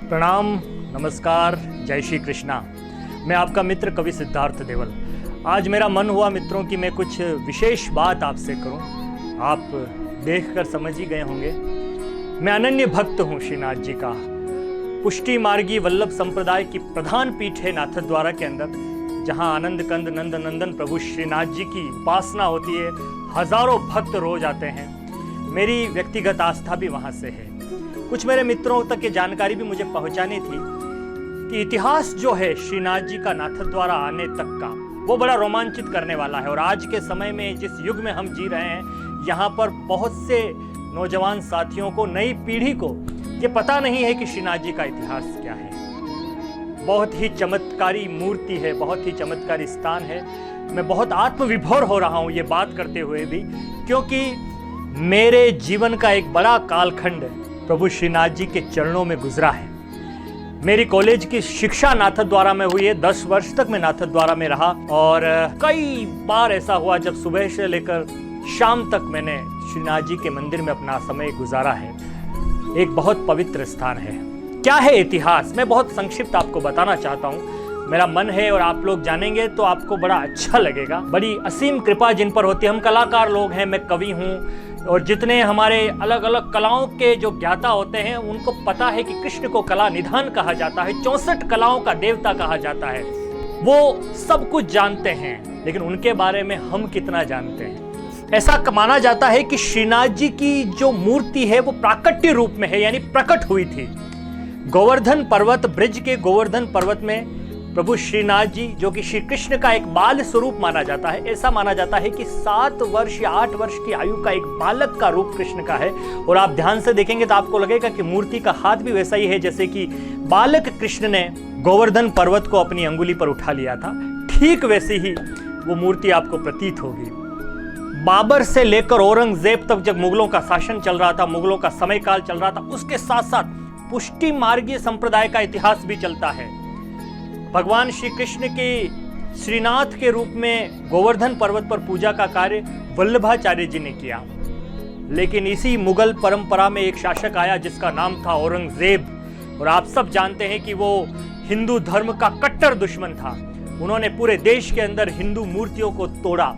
प्रणाम, नमस्कार, जय श्री कृष्णा। मैं आपका मित्र कवि सिद्धार्थ देवल। आज मेरा मन हुआ मित्रों कि मैं कुछ विशेष बात आपसे करूं। आप देखकर समझ ही गए होंगे, मैं अनन्य भक्त हूं श्रीनाथ जी का। पुष्टि मार्गी वल्लभ संप्रदाय की प्रधान पीठ है नाथद्वारा के अंदर, जहां आनंद कंद नंद नंदन प्रभु श्रीनाथ जी की उपासना होती है। हजारों भक्त रोज आते हैं। मेरी व्यक्तिगत आस्था भी वहां से है। कुछ मेरे मित्रों तक ये जानकारी भी मुझे पहुंचानी थी कि इतिहास जो है श्रीनाथ जी का नाथद्वारा आने तक का, वो बड़ा रोमांचित करने वाला है। और आज के समय में जिस युग में हम जी रहे हैं, यहाँ पर बहुत से नौजवान साथियों को, नई पीढ़ी को ये पता नहीं है कि श्रीनाथ जी का इतिहास क्या है। बहुत ही चमत्कारी मूर्ति है, बहुत ही चमत्कारी स्थान है। मैं बहुत आत्मविभोर हो रहा हूँ ये बात करते हुए भी, क्योंकि मेरे जीवन का एक बड़ा कालखंड प्रभु श्रीनाथ जी के चरणों में गुजरा है। मेरी कॉलेज की शिक्षा नाथद्वारा में हुई है। 10 वर्ष तक मैं नाथद्वारा में रहा और कई बार ऐसा हुआ जब सुबह से लेकर शाम तक मैंने श्रीनाथ जी के मंदिर में अपना समय गुजारा है। एक बहुत पवित्र स्थान है। क्या है इतिहास, मैं बहुत संक्षिप्त आपको बताना चाहता हूँ। मेरा मन है और आप लोग जानेंगे तो आपको बड़ा अच्छा लगेगा। बड़ी असीम कृपा जिन पर होती है। हम कलाकार लोग हैं, मैं कवि हूँ, और जितने हमारे अलग अलग कलाओं के जो ज्ञाता होते हैं उनको पता है कि कृष्ण को कला निधान कहा जाता है, 64 कलाओं का देवता कहा जाता है। वो सब कुछ जानते हैं, लेकिन उनके बारे में हम कितना जानते हैं। ऐसा माना जाता है कि श्रीनाथ जी की जो मूर्ति है वो प्राकट्य रूप में है, यानी प्रकट हुई थी। गोवर्धन पर्वत, ब्रिज के गोवर्धन पर्वत में प्रभु श्रीनाथ जी, जो कि श्री कृष्ण का एक बाल स्वरूप माना जाता है, ऐसा माना जाता है कि 7 वर्ष या 8 वर्ष की आयु का एक बालक का रूप कृष्ण का है। और आप ध्यान से देखेंगे तो आपको लगेगा कि मूर्ति का हाथ भी वैसा ही है जैसे कि बालक कृष्ण ने गोवर्धन पर्वत को अपनी अंगुली पर उठा लिया था। ठीक वैसी ही वो मूर्ति आपको प्रतीत होगी। बाबर से लेकर औरंगजेब तक जब मुगलों का शासन चल रहा था, मुगलों का समय काल चल रहा था, उसके साथ साथ पुष्टि मार्गीय संप्रदाय का इतिहास भी चलता है। भगवान श्री कृष्ण के श्रीनाथ के रूप में गोवर्धन पर्वत पर पूजा का कार्य वल्लभाचार्य जी ने किया। लेकिन इसी मुगल परंपरा में एक शासक आया जिसका नाम था औरंगजेब। और आप सब जानते हैं कि वो हिंदू धर्म का कट्टर दुश्मन था। उन्होंने पूरे देश के अंदर हिंदू मूर्तियों को तोड़ा।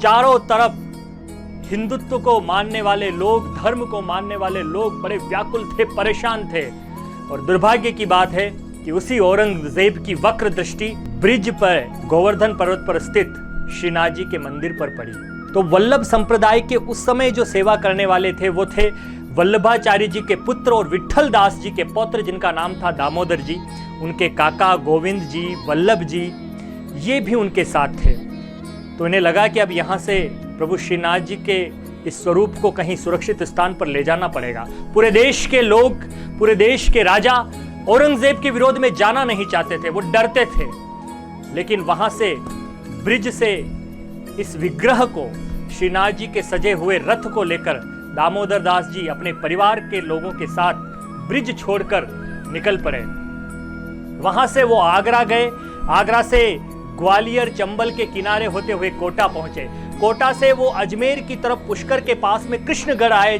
चारों तरफ हिंदुत्व को मानने वाले लोग, धर्म को मानने वाले लोग बड़े व्याकुल थे, परेशान थे। और दुर्भाग्य की बात है कि उसी औरंगजेब की वक्र दृष्टि ब्रिज पर, गोवर्धन पर्वत पर स्थित श्रीनाथ जी के मंदिर पर पड़ी। तो वल्लभ संप्रदाय के उस समय जो सेवा करने वाले थे वो थे वल्लभाचार्य जी के पुत्र और विठल दास जी के पौत्र, जिनका नाम था दामोदर जी। उनके काका गोविंद जी, वल्लभ जी, ये भी उनके साथ थे। तो इन्हें लगा कि अब यहाँ से प्रभु श्रीनाथ जी के इस स्वरूप को कहीं सुरक्षित स्थान पर ले जाना पड़ेगा। पूरे देश के लोग, पूरे देश के राजा औरंगजेब के विरोध में जाना नहीं चाहते थे, वो डरते थे। लेकिन वहां से, ब्रिज से इस विग्रह को, श्रीनाथ जी के सजे हुए रथ को लेकर दामोदर दास जी अपने परिवार के लोगों के साथ ब्रिज छोड़कर निकल पड़े। वहां से वो आगरा गए। आगरा से ग्वालियर, चंबल के किनारे होते हुए कोटा पहुंचे। कोटा से वो अजमेर की तरफ पुष्कर के पास में कृष्णगढ़ आए,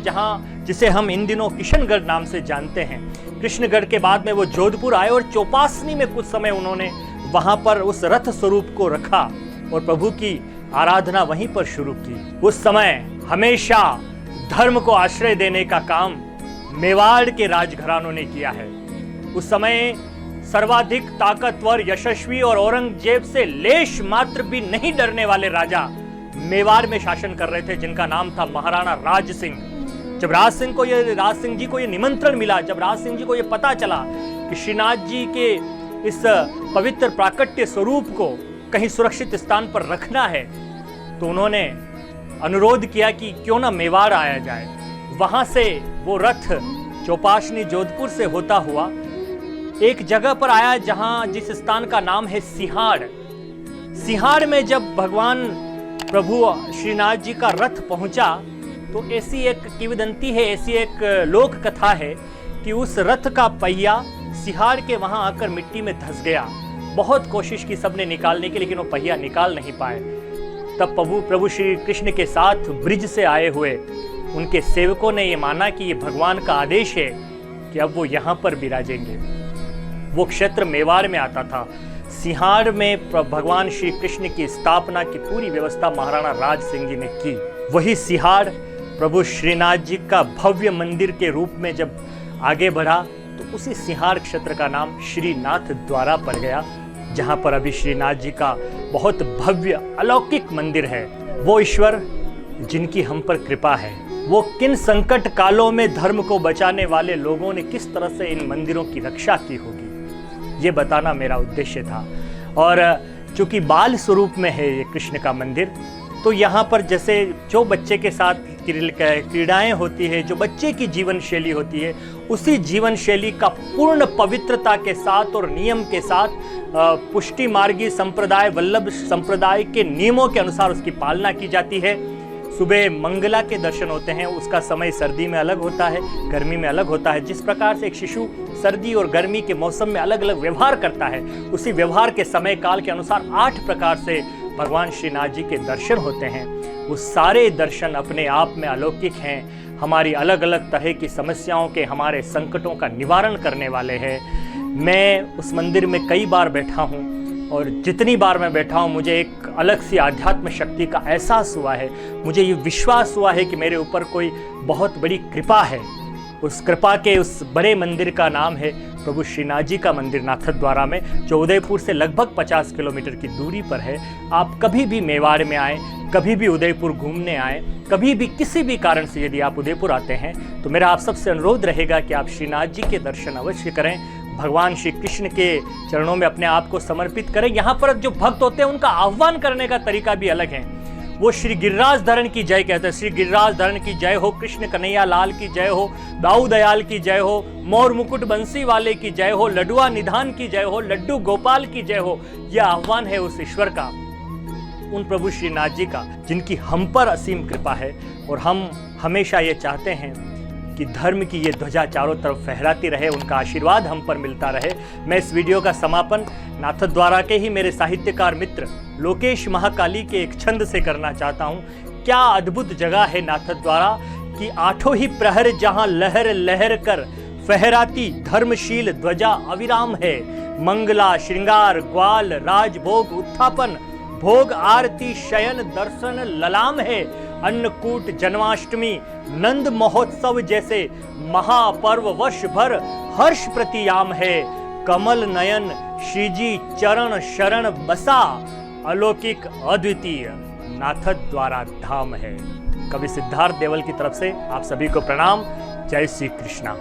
जिसे हम इन दिनों किशनगढ़ नाम से जानते हैं। कृष्णगढ़ के बाद में वो जोधपुर आए और चौपासनी में कुछ समय उन्होंने वहां पर उस रथ स्वरूप को रखा और प्रभु की आराधना वहीं पर शुरू की। उस समय हमेशा धर्म को आश्रय देने का काम मेवाड़ के राजघरानों ने किया है। उस समय सर्वाधिक ताकतवर, यशस्वी और औरंगजेब से लेश मात्र भी नहीं डरने वाले राजा मेवाड़ में शासन कर रहे थे, जिनका नाम था महाराणा राज सिंह। जब राज सिंह जी को ये निमंत्रण मिला, जब राज सिंह जी को ये पता चला कि श्रीनाथ जी के इस पवित्र प्राकट्य स्वरूप को कहीं सुरक्षित स्थान पर रखना है, तो उन्होंने अनुरोध किया कि क्यों ना मेवाड़ आया जाए। वहां से वो रथ चौपासनी, जोधपुर से होता हुआ एक जगह पर आया जिस स्थान का नाम है सिहाड़। सिहाड़ में जब भगवान प्रभु श्रीनाथ जी का रथ पहुंचा तो ऐसी एक किंवदंती है, ऐसी एक लोक कथा है कि उस रथ का पहिया सिहाड़ के वहां आकर मिट्टी में धंस गया। बहुत कोशिश की सबने निकालने की, लेकिन वो पहिया निकाल नहीं पाए। तब प्रभु श्री कृष्ण के साथ ब्रिज से आए हुए उनके सेवकों ने ये माना कि ये भगवान का आदेश है कि अब वो यहाँ पर विराजेंगे। वो क्षेत्र मेवाड़ में आता था। सिंहाड़ में भगवान श्री कृष्ण की स्थापना की पूरी व्यवस्था महाराणा राज सिंह जी ने की। वही सिंहाड़ प्रभु श्रीनाथ जी का भव्य मंदिर के रूप में जब आगे बढ़ा तो उसी सिंहाड़ क्षेत्र का नाम श्रीनाथ द्वारा पड़ गया, जहाँ पर अभी श्रीनाथ जी का बहुत भव्य अलौकिक मंदिर है। वो ईश्वर जिनकी हम पर कृपा है, वो किन संकट कालों में धर्म को बचाने वाले लोगों ने किस तरह से इन मंदिरों की रक्षा की होगी, ये बताना मेरा उद्देश्य था। और चूंकि बाल स्वरूप में है ये कृष्ण का मंदिर, तो यहाँ पर जैसे जो बच्चे के साथ क्रीड़ाएं होती है, जो बच्चे की जीवन शैली होती है, उसी जीवन शैली का पूर्ण पवित्रता के साथ और नियम के साथ पुष्टि मार्गी संप्रदाय वल्लभ संप्रदाय के नियमों के अनुसार उसकी पालना की जाती है। सुबह मंगला के दर्शन होते हैं, उसका समय सर्दी में अलग होता है, गर्मी में अलग होता है। जिस प्रकार से एक शिशु सर्दी और गर्मी के मौसम में अलग अलग व्यवहार करता है, उसी व्यवहार के समय काल के अनुसार 8 प्रकार से भगवान श्रीनाथ जी के दर्शन होते हैं। वो सारे दर्शन अपने आप में अलौकिक हैं, हमारी अलग अलग तरह की समस्याओं के, हमारे संकटों का निवारण करने वाले हैं। मैं उस मंदिर में कई बार बैठा हूँ और जितनी बार मैं बैठा हूँ मुझे एक अलग सी आध्यात्म शक्ति का एहसास हुआ है। मुझे ये विश्वास हुआ है कि मेरे ऊपर कोई बहुत बड़ी कृपा है। उस कृपा के उस बड़े मंदिर का नाम है प्रभु श्रीनाथ जी का मंदिर नाथद्वारा में, जो उदयपुर से लगभग 50 किलोमीटर की दूरी पर है। आप कभी भी मेवाड़ में आए, कभी भी उदयपुर घूमने आए, कभी भी किसी भी कारण से यदि आप उदयपुर आते हैं, तो मेरा आप सबसे अनुरोध रहेगा कि आप श्रीनाथ जी के दर्शन अवश्य करें, भगवान श्री कृष्ण के चरणों में अपने आप को समर्पित करें। यहाँ पर जो भक्त होते हैं उनका आह्वान करने का तरीका भी अलग है। वो श्री गिरिराज धरण की जय कहते हैं, श्री गिरिराज धरण की जय हो, कृष्ण कन्हैया लाल की जय हो, दाऊ दयाल की जय हो, मोर मुकुट बंसी वाले की जय हो, लडुआ निधान की जय हो, लड्डू गोपाल की जय हो। यह आह्वान है उस ईश्वर का, उन प्रभु श्रीनाथ जी का, जिनकी हम पर असीम कृपा है। और हम हमेशा ये चाहते हैं कि धर्म की ये ध्वजा चारों तरफ फहराती रहे, उनका आशीर्वाद हम पर मिलता रहे। मैं इस वीडियो का समापन नाथद्वारा के ही मेरे साहित्यकार मित्र लोकेश महाकाली के एक छंद से करना चाहता हूँ। क्या अद्भुत जगह है नाथद्वारा कि आठों ही प्रहर जहाँ लहर लहर कर फहराती धर्मशील ध्वजा अविराम है। मंगला श्रृंगार ग्वाल राजभोग उत्थापन, भोग आरती शयन दर्शन ललाम है। अन्नकूट जन्माष्टमी नंद महोत्सव जैसे महापर्व वर्ष भर हर्ष प्रतियाम है। कमल नयन श्रीजी चरण शरण बसा, अलौकिक अद्वितीय नाथद्वारा धाम है। कवि सिद्धार्थ देवल की तरफ से आप सभी को प्रणाम। जय श्री कृष्णा।